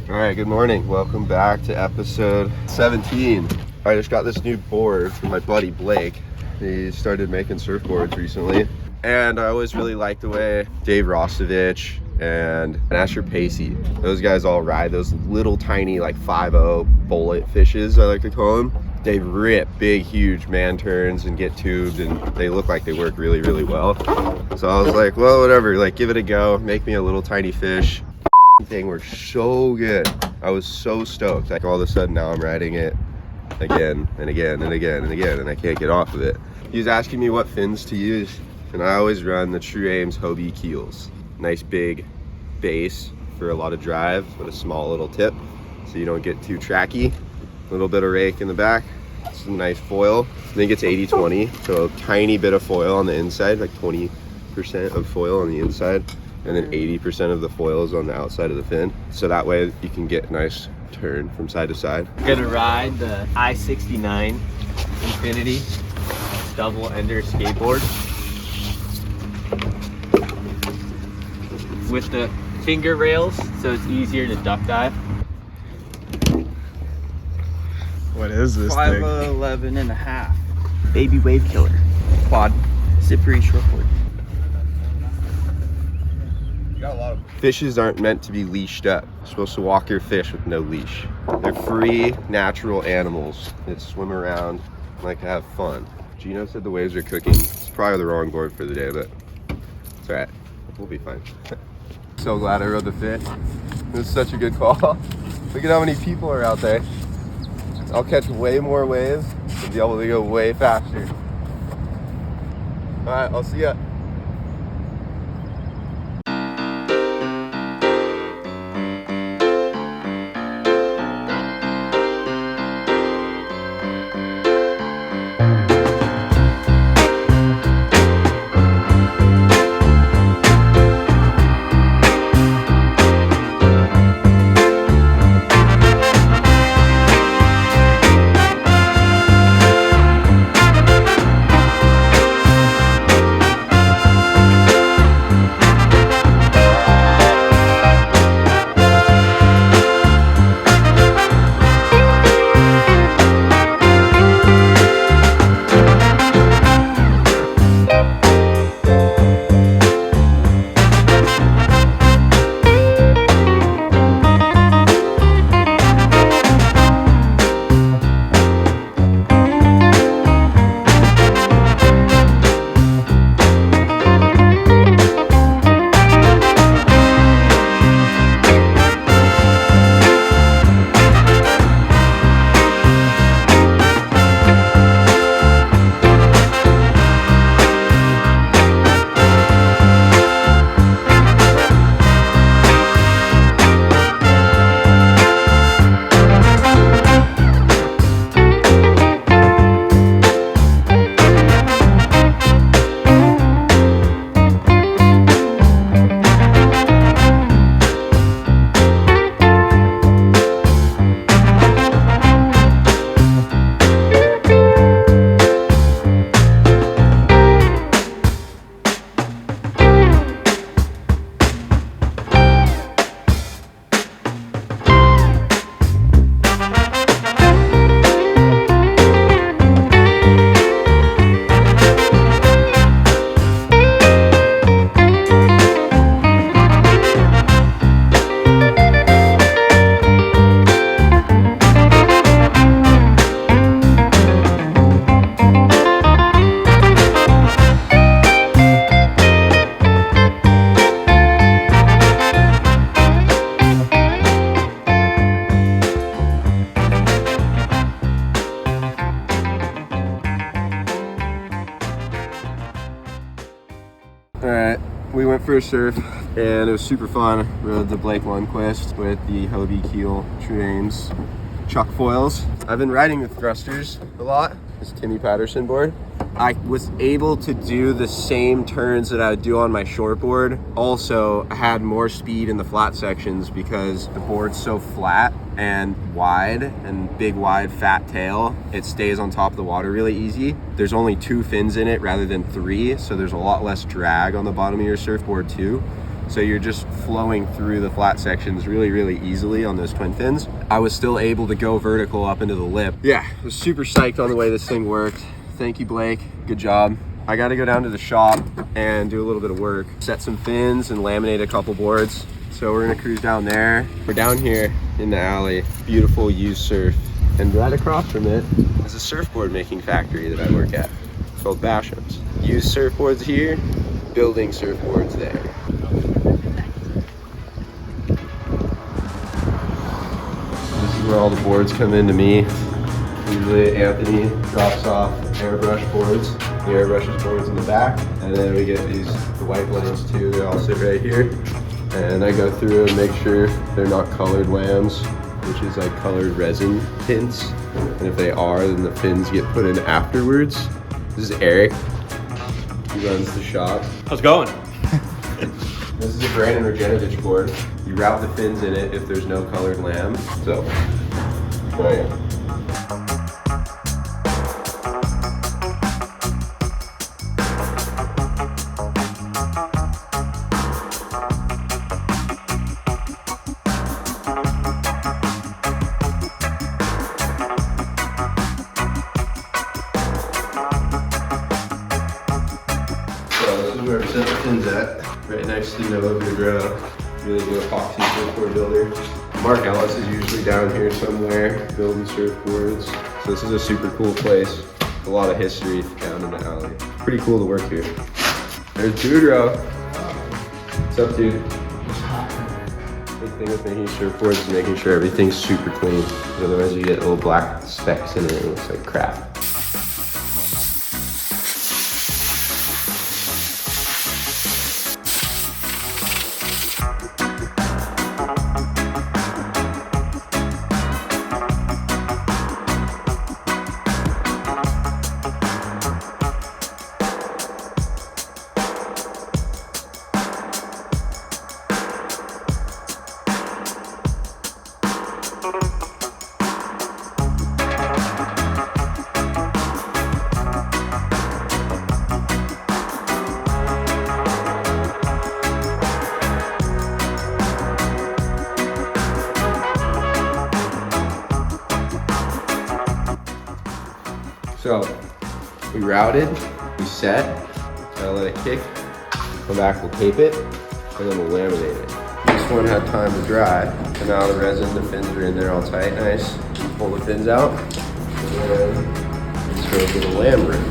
All right, good morning. Welcome back to episode 17. I just got this new board from my buddy Blake. He started making surfboards recently. And I always really liked the way Dave Rostovich and Asher Pacey, those guys all ride those little tiny like 5.0 bullet fishes, I like to call them. They rip big, huge man turns and get tubed, and they look like they work really, really well. So I was like, well, whatever, like give it a go, make me a little tiny fish. Thing worked so good. I was so stoked. Like all of a sudden now I'm riding it again and again and again and again, and I can't get off of it. He was asking me what fins to use, and I always run the True Aim's Hobie keels. Nice big base for a lot of drive, but a small little tip so you don't get too tracky. A little bit of rake in the back, some nice foil. I think it's 80-20, so a tiny bit of foil on the inside, like 20% of foil on the inside, and then 80% of the foil is on the outside of the fin. So that way you can get a nice turn from side to side. I'm gonna ride the I-69 Infinity double ender skateboard with the finger rails, so it's easier to duck dive. What is this thing? 5'11" and a half. Baby wave killer. Quad. Zippery shortboard. Fishes aren't meant to be leashed up. You're supposed to walk your fish with no leash. They're free, natural animals that swim around and like to have fun. Gino said the waves are cooking. It's probably the wrong board for the day, but it's all right. We'll be fine. So glad I rode the fish. It was such a good call. Look at how many people are out there. I'll catch way more waves and be able to go way faster. All right, I'll see ya. Alright, we went for a surf and it was super fun. Rode the Blake Lundquist with the Hobie Keel True Aims chuck foils. I've been riding with thrusters a lot. This Timmy Patterson board. I was able to do the same turns that I would do on my shortboard. Also, I had more speed in the flat sections because the board's so flat and wide and big, wide, fat tail. It stays on top of the water really easy. There's only 2 fins in it rather than 3, so there's a lot less drag on the bottom of your surfboard too. so you're just flowing through the flat sections really easily on those twin fins. I was still able to go vertical up into the lip. Yeah, I was super psyched on the way this thing worked. Thank you, Blake, good job. I got to go down to the shop and do a little bit of work, set some fins and laminate a couple boards. So we're gonna cruise down there. We're down here in the alley, beautiful UsedSurf. And right across from it is a surfboard making factory that I work at. It's called Basham's. Used surfboards here, building surfboards there. This is where all the boards come into me. Usually Anthony drops off airbrush boards. He airbrushes boards in the back. And then we get the white blades too. They all sit right here. And I go through and make sure they're not colored lambs, which is like colored resin tints. And if they are, then the fins get put in afterwards. This is Eric. He runs the shop. How's it going? This is a Brandon Regenovich board. You route the fins in it if there's no colored lamb. So, oh yeah. Where we set the fins at, right next to Gino Gherardini, really good epoxy surfboard builder. Mark Ellis is usually down here somewhere building surfboards. So this is a super cool place. A lot of history down in the alley. Pretty cool to work here. There's Boudreaux. What's up, dude? Big thing with making surfboards is making sure everything's super clean. Otherwise you get little black specks in it and it looks like crap. So we routed, we set, gotta let it kick, come back, we'll tape it, and then we'll laminate it. This one had time to dry, and now the resin, the fins are in there all tight, nice. Pull the fins out, and then let's go to the lam room.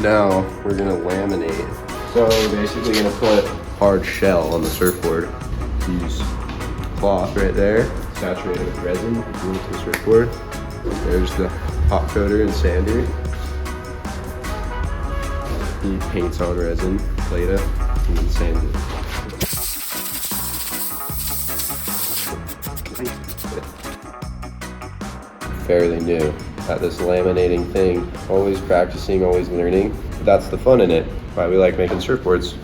Now we're gonna laminate. So we're basically gonna put hard shell on the surfboard. Use cloth right there, saturated with resin, into the surfboard. There's the top coater and sander. He paints on resin, Plata, and then sands it. Fairly new at this laminating thing. Always practicing, always learning. But that's the fun in it. Why we like making surfboards.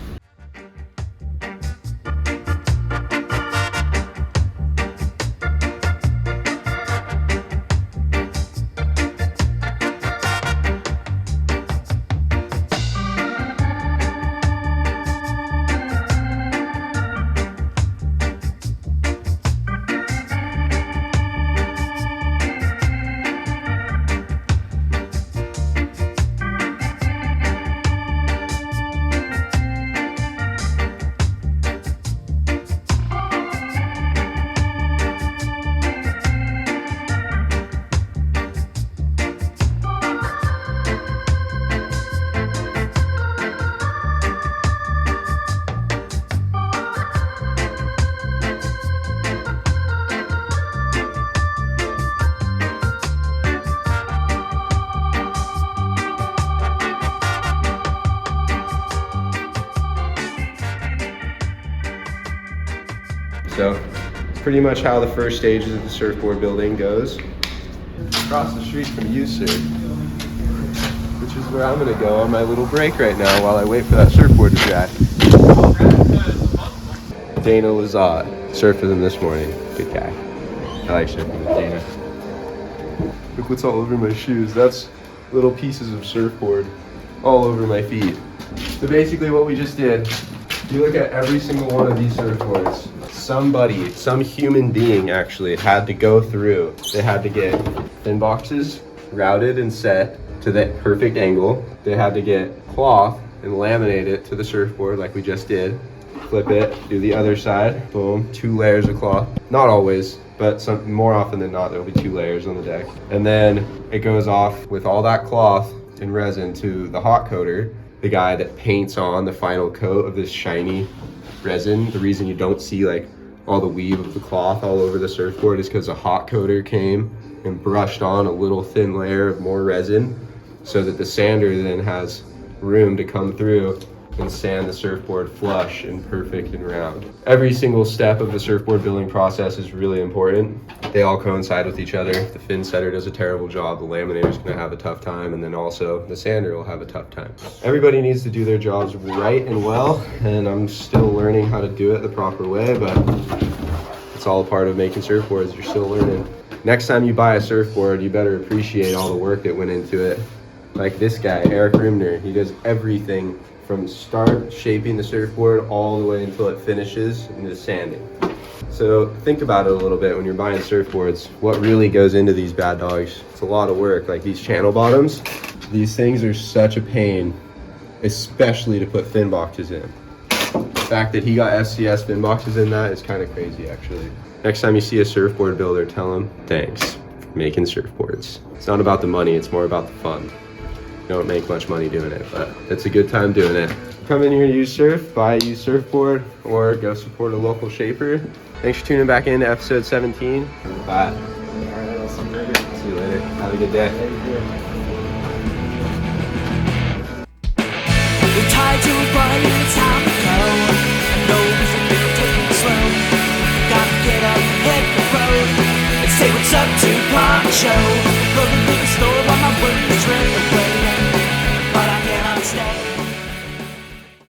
So it's pretty much how the first stages of the surfboard building goes. Across the street from UsedSurf, which is where I'm gonna go on my little break right now while I wait for that surfboard to dry. Dana Lazat, surfed with him this morning. Good guy. I like surfing with Dana. Look what's all over my shoes. That's little pieces of surfboard all over my feet. So basically what we just did You look at every single one of these surfboards, somebody, some human being actually had to go through. They had to get fin boxes routed and set to the perfect angle. They had to get cloth and laminate it to the surfboard like we just did. Flip it, do the other side, boom, 2 layers of cloth. Not always, but more often than not, there'll be 2 layers on the deck. And then it goes off with all that cloth and resin to the hot coater, the guy that paints on the final coat of this shiny resin. The reason you don't see like all the weave of the cloth all over the surfboard is because a hot coater came and brushed on a little thin layer of more resin so that the sander then has room to come through and sand the surfboard flush and perfect and round. Every single step of the surfboard building process is really important. They all coincide with each other. If the fin setter does a terrible job, the laminator's gonna have a tough time, and then also the sander will have a tough time. Everybody needs to do their jobs right and well, and I'm still learning how to do it the proper way, but it's all a part of making surfboards. You're still learning. Next time you buy a surfboard, you better appreciate all the work that went into it. Like this guy, Eric Rimner, he does everything from start shaping the surfboard all the way until it finishes into sanding. So think about it a little bit when you're buying surfboards. What really goes into these bad dogs? It's a lot of work. Like these channel bottoms, these things are such a pain, especially to put fin boxes in. The fact that he got SCS fin boxes in that is kind of crazy actually. Next time you see a surfboard builder, tell him, thanks for making surfboards. It's not about the money, it's more about the fun. Don't make much money doing it, but it's a good time doing it. Come in here to UsedSurf, buy a used surfboard, or go support a local shaper. Thanks for tuning back in to episode 17. Bye. See you later. Have a good day. The tide to run, it's time to go. No reason to take it slow. Gotta get up, hit the road, and say what's up to Poncho. Go to the store.